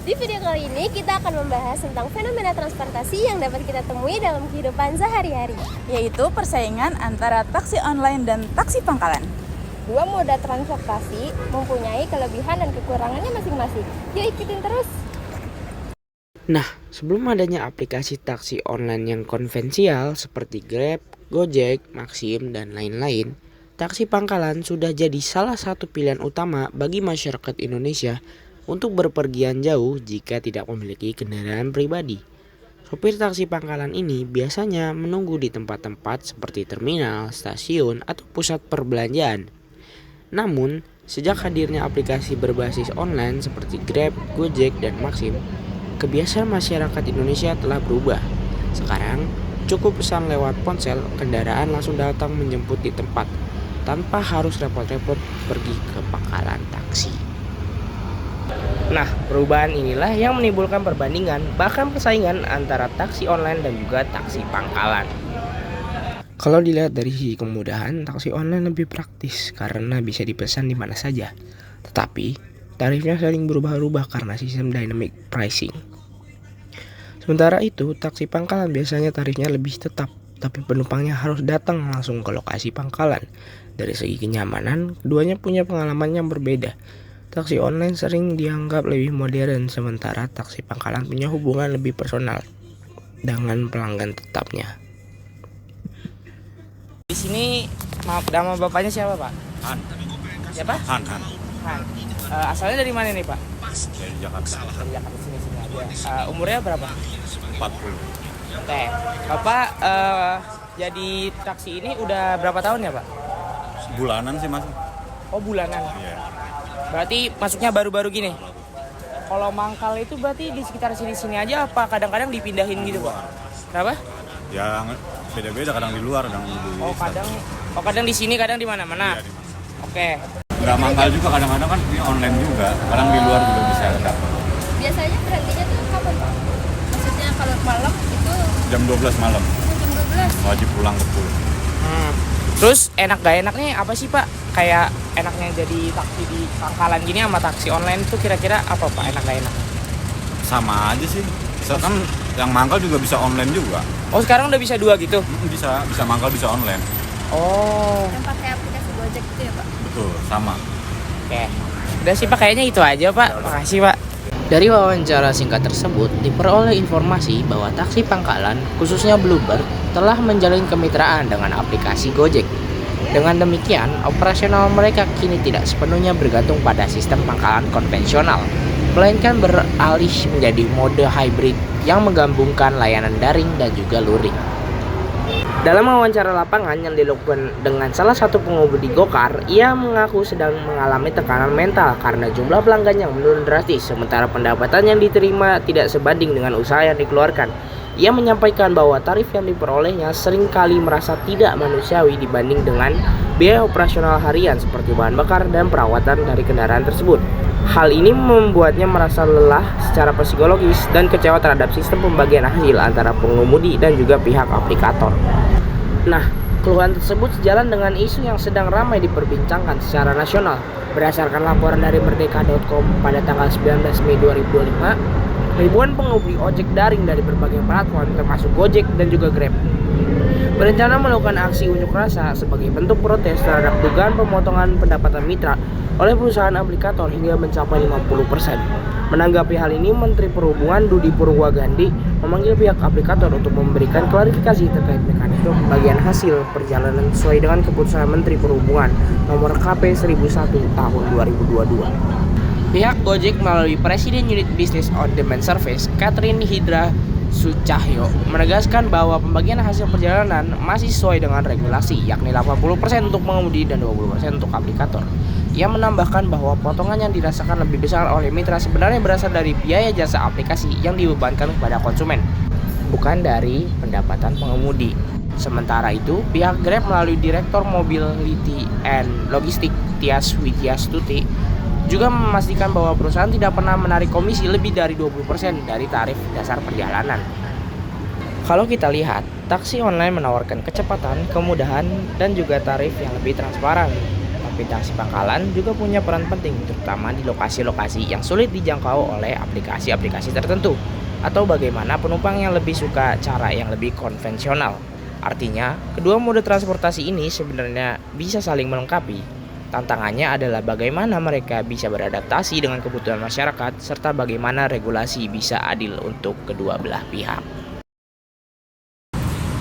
Di video kali ini kita akan membahas tentang fenomena transportasi yang dapat kita temui dalam kehidupan sehari-hari, yaitu persaingan antara taksi online dan taksi pangkalan. Dua moda transportasi mempunyai kelebihan dan kekurangannya masing-masing. Yuk ikutin terus. Nah, sebelum adanya aplikasi taksi online yang konvensional seperti Grab, Gojek, Maxim, dan lain-lain, taksi pangkalan sudah jadi salah satu pilihan utama bagi masyarakat Indonesia untuk berpergian jauh jika tidak memiliki kendaraan pribadi. Sopir taksi pangkalan ini biasanya menunggu di tempat-tempat seperti terminal, stasiun, atau pusat perbelanjaan. Namun, sejak hadirnya aplikasi berbasis online seperti Grab, Gojek, dan Maxim, kebiasaan masyarakat Indonesia telah berubah. Sekarang, cukup pesan lewat ponsel, kendaraan langsung datang menjemput di tempat, tanpa harus repot-repot pergi ke pangkalan taksi. Nah, perubahan inilah yang menimbulkan perbandingan, bahkan persaingan antara taksi online dan juga taksi pangkalan. Kalau dilihat dari sisi kemudahan, taksi online lebih praktis karena bisa dipesan di mana saja. Tetapi, tarifnya sering berubah-ubah karena sistem dynamic pricing. Sementara itu, taksi pangkalan biasanya tarifnya lebih tetap, tapi penumpangnya harus datang langsung ke lokasi pangkalan. Dari segi kenyamanan, keduanya punya pengalaman yang berbeda. Taksi online sering dianggap lebih modern, sementara taksi pangkalan punya hubungan lebih personal dengan pelanggan tetapnya. Di sini, nama bapaknya siapa, Pak? Han. Siapa? Han. Asalnya dari mana nih, Pak? Dari Jakarta. Dari Jakarta sini aja. Umurnya berapa? 40. Oke. Bapak jadi taksi ini udah berapa tahun ya, Pak? Bulanan sih, Mas. Oh, bulanan. Iya. Berarti masuknya baru-baru gini. Kalau mangkal itu berarti di sekitar sini-sini aja apa kadang-kadang dipindahin gitu, Pak? Kenapa? Ya beda-beda, kadang di luar, kadang di kadang di sini, kadang di mana-mana. Iya, di mana. Oke. Nggak mangkal juga, kadang-kadang kan ini online juga, kadang di luar juga bisa dapat. Biasanya berhentinya tuh kapan, Pak? Maksudnya kalau malam itu Jam 12 malam, jam 12. wajib pulang ke pulau. Terus enak gak enaknya apa sih, Pak? Kayak enaknya jadi taksi di pangkalan gini sama taksi online itu kira-kira apa, Pak? Enak gak enak? Sama aja sih. Kan yang mangkal juga bisa online juga. Oh, sekarang udah bisa dua gitu? Bisa mangkal, bisa online. Oh. Yang pakai aplikasi Gojek itu ya, Pak? Betul, sama. Oke. Udah sih, Pak, kayaknya itu aja, Pak. Makasih, Pak. Dari wawancara singkat tersebut diperoleh informasi bahwa taksi pangkalan, khususnya Bluebird, telah menjalin kemitraan dengan aplikasi Gojek. Dengan demikian, operasional mereka kini tidak sepenuhnya bergantung pada sistem pangkalan konvensional, melainkan beralih menjadi mode hybrid yang menggabungkan layanan daring dan juga luring. Dalam wawancara lapangan yang dilakukan dengan salah satu pengemudi Gokar, ia mengaku sedang mengalami tekanan mental karena jumlah pelanggan yang menurun drastis, sementara pendapatan yang diterima tidak sebanding dengan usaha yang dikeluarkan. Ia menyampaikan bahwa tarif yang diperolehnya seringkali merasa tidak manusiawi dibanding dengan biaya operasional harian seperti bahan bakar dan perawatan dari kendaraan tersebut. Hal ini membuatnya merasa lelah secara psikologis dan kecewa terhadap sistem pembagian hasil antara pengemudi dan juga pihak aplikator. Nah, keluhan tersebut sejalan dengan isu yang sedang ramai diperbincangkan secara nasional. Berdasarkan laporan dari merdeka.com pada tanggal 19 Mei 2025, ribuan pengemudi ojek daring dari berbagai platform termasuk Gojek dan juga Grab berencana melakukan aksi unjuk rasa sebagai bentuk protes terhadap dugaan pemotongan pendapatan mitra oleh perusahaan aplikator hingga mencapai 50%. Menanggapi hal ini, Menteri Perhubungan Budi Purwagandi memanggil pihak aplikator untuk memberikan klarifikasi terkait mekanisme pembagian hasil perjalanan sesuai dengan keputusan Menteri Perhubungan nomor KP 1001 tahun 2022. Pihak Gojek melalui Presiden Unit Business on Demand Service, Catherine Hidra Sucahyo, menegaskan bahwa pembagian hasil perjalanan masih sesuai dengan regulasi, yakni 80% untuk pengemudi dan 20% untuk aplikator. Ia menambahkan bahwa potongan yang dirasakan lebih besar oleh mitra sebenarnya berasal dari biaya jasa aplikasi yang dibebankan kepada konsumen, bukan dari pendapatan pengemudi. Sementara itu, pihak Grab melalui Direktur Mobility and Logistik Tias Widyastuti juga memastikan bahwa perusahaan tidak pernah menarik komisi lebih dari 20% dari tarif dasar perjalanan. Kalau kita lihat, taksi online menawarkan kecepatan, kemudahan, dan juga tarif yang lebih transparan. Taksi Pangkalan juga punya peran penting, terutama di lokasi-lokasi yang sulit dijangkau oleh aplikasi-aplikasi tertentu, atau bagaimana penumpang yang lebih suka cara yang lebih konvensional. Artinya, kedua mode transportasi ini sebenarnya bisa saling melengkapi. Tantangannya adalah bagaimana mereka bisa beradaptasi dengan kebutuhan masyarakat, serta bagaimana regulasi bisa adil untuk kedua belah pihak.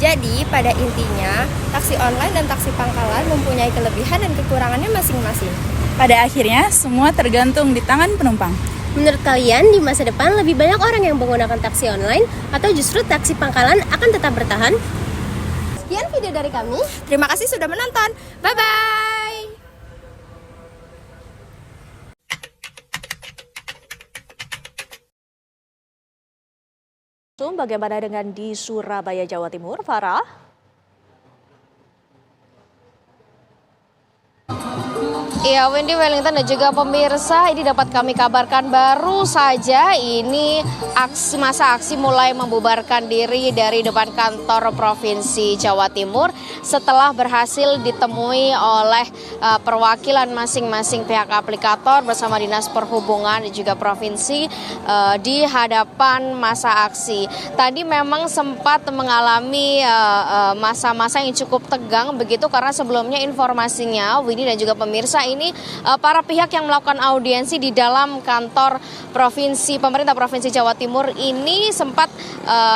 Jadi, pada intinya, taksi online dan taksi pangkalan mempunyai kelebihan dan kekurangannya masing-masing. Pada akhirnya, semua tergantung di tangan penumpang. Menurut kalian, di masa depan lebih banyak orang yang menggunakan taksi online atau justru taksi pangkalan akan tetap bertahan? Sekian video dari kami. Terima kasih sudah menonton. Bye-bye! Bagaimana dengan di Surabaya, Jawa Timur, Farah? Iya, Wendy, Wellington dan juga pemirsa, ini dapat kami kabarkan baru saja ini masa aksi mulai membubarkan diri dari depan kantor Provinsi Jawa Timur setelah berhasil ditemui oleh perwakilan masing-masing pihak aplikator bersama Dinas Perhubungan dan juga Provinsi di hadapan masa aksi. Tadi memang sempat mengalami masa-masa yang cukup tegang begitu karena sebelumnya informasinya, Winnie dan juga pemirsa, ini para pihak yang melakukan audiensi di dalam kantor pemerintah Provinsi Jawa Timur ini sempat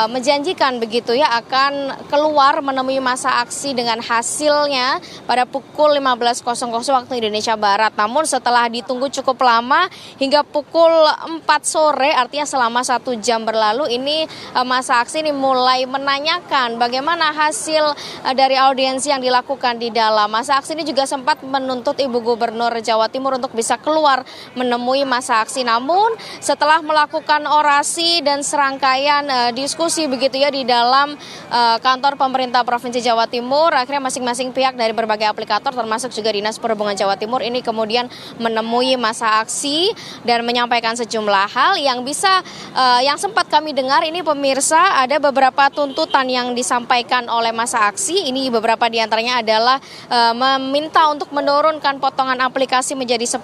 menjanjikan begitu ya akan keluar menemui masa aksi dengan hasilnya pada pukul 15.00 waktu Indonesia Barat. Namun setelah ditunggu cukup lama hingga pukul 4 sore, artinya selama 1 jam berlalu, ini masa aksi ini mulai menanyakan bagaimana hasil dari audiensi yang dilakukan di dalam. Masa aksi ini juga sempat menuntut Ibu Gubernur Jawa Timur untuk bisa keluar menemui masa aksi. Namun setelah melakukan orasi dan serangkaian diskusi begitu ya di dalam kantor pemerintah Provinsi Jawa Timur, akhirnya masing-masing pihak dari berbagai aplikator termasuk juga Dinas Perhubungan Jawa Timur ini kemudian menemui masa aksi dan menyampaikan sejumlah hal yang yang sempat kami dengar ini pemirsa, ada beberapa tuntutan yang disampaikan oleh masa aksi. Ini beberapa diantaranya adalah meminta untuk menurunkan potongan aplikasi menjadi 10%,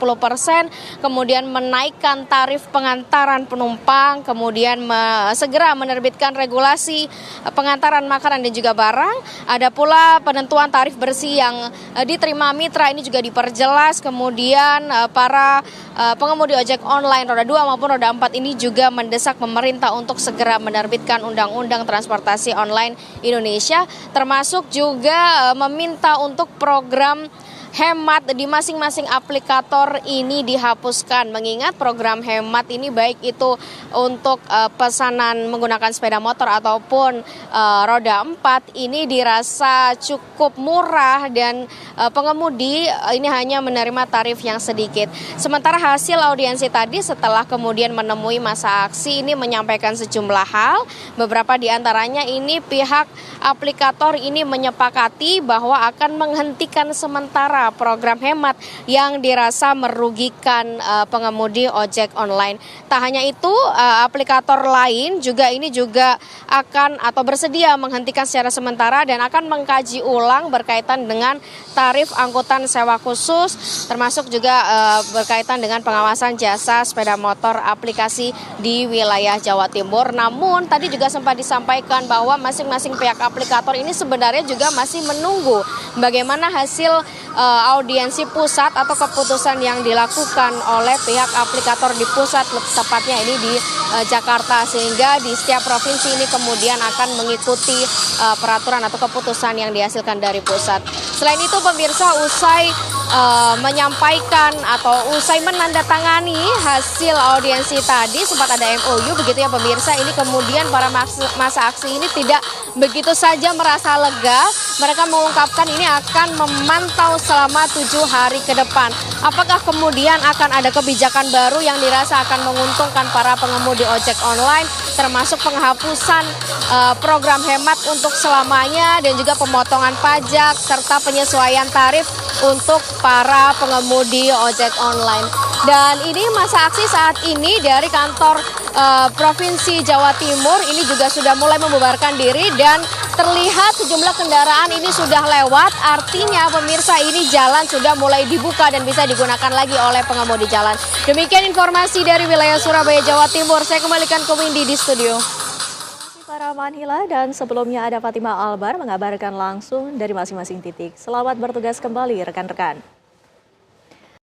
kemudian menaikkan tarif pengantaran penumpang, kemudian segera menerbitkan regulasi pengantaran makanan dan juga barang. Ada pula penentuan tarif bersih yang diterima mitra ini juga diperjelas. Kemudian para pengemudi ojek online roda 2 maupun roda 4 ini juga mendesak pemerintah untuk segera menerbitkan Undang-Undang Transportasi Online Indonesia, termasuk juga meminta untuk program hemat di masing-masing aplikator ini dihapuskan, mengingat program hemat ini baik itu untuk pesanan menggunakan sepeda motor ataupun roda 4 ini dirasa cukup murah dan pengemudi ini hanya menerima tarif yang sedikit. Sementara hasil audiensi tadi setelah kemudian menemui masa aksi ini menyampaikan sejumlah hal, beberapa diantaranya ini pihak aplikator ini menyepakati bahwa akan menghentikan sementara program hemat yang dirasa merugikan pengemudi ojek online. Tak hanya itu, aplikator lain juga akan atau bersedia menghentikan secara sementara dan akan mengkaji ulang berkaitan dengan tarif angkutan sewa khusus, termasuk juga berkaitan dengan pengawasan jasa sepeda motor aplikasi di wilayah Jawa Timur. Namun tadi juga sempat disampaikan bahwa masing-masing pihak aplikator ini sebenarnya juga masih menunggu bagaimana hasil audiensi pusat atau keputusan yang dilakukan oleh pihak aplikator di pusat, tepatnya ini di Jakarta, sehingga di setiap provinsi ini kemudian akan mengikuti peraturan atau keputusan yang dihasilkan dari pusat. Selain itu pemirsa, usai menyampaikan atau usai menandatangani hasil audiensi tadi sempat ada MOU begitu ya pemirsa, ini kemudian para masa aksi ini tidak begitu saja merasa lega, mereka mengungkapkan ini akan memantau selama 7 hari ke depan. Apakah kemudian akan ada kebijakan baru yang dirasa akan menguntungkan para pengemudi ojek online, termasuk penghapusan program hemat untuk selamanya dan juga pemotongan pajak serta penyesuaian tarif untuk para pengemudi ojek online. Dan ini masa aksi saat ini dari kantor Provinsi Jawa Timur ini juga sudah mulai membubarkan diri dan terlihat sejumlah kendaraan ini sudah lewat. Artinya pemirsa ini jalan sudah mulai dibuka dan bisa digunakan lagi oleh pengemudi jalan. Demikian informasi dari wilayah Surabaya, Jawa Timur. Saya kembalikan ke Windy di studio. Para Manhila dan sebelumnya ada Fatima Albar mengabarkan langsung dari masing-masing titik. Selamat bertugas kembali rekan-rekan.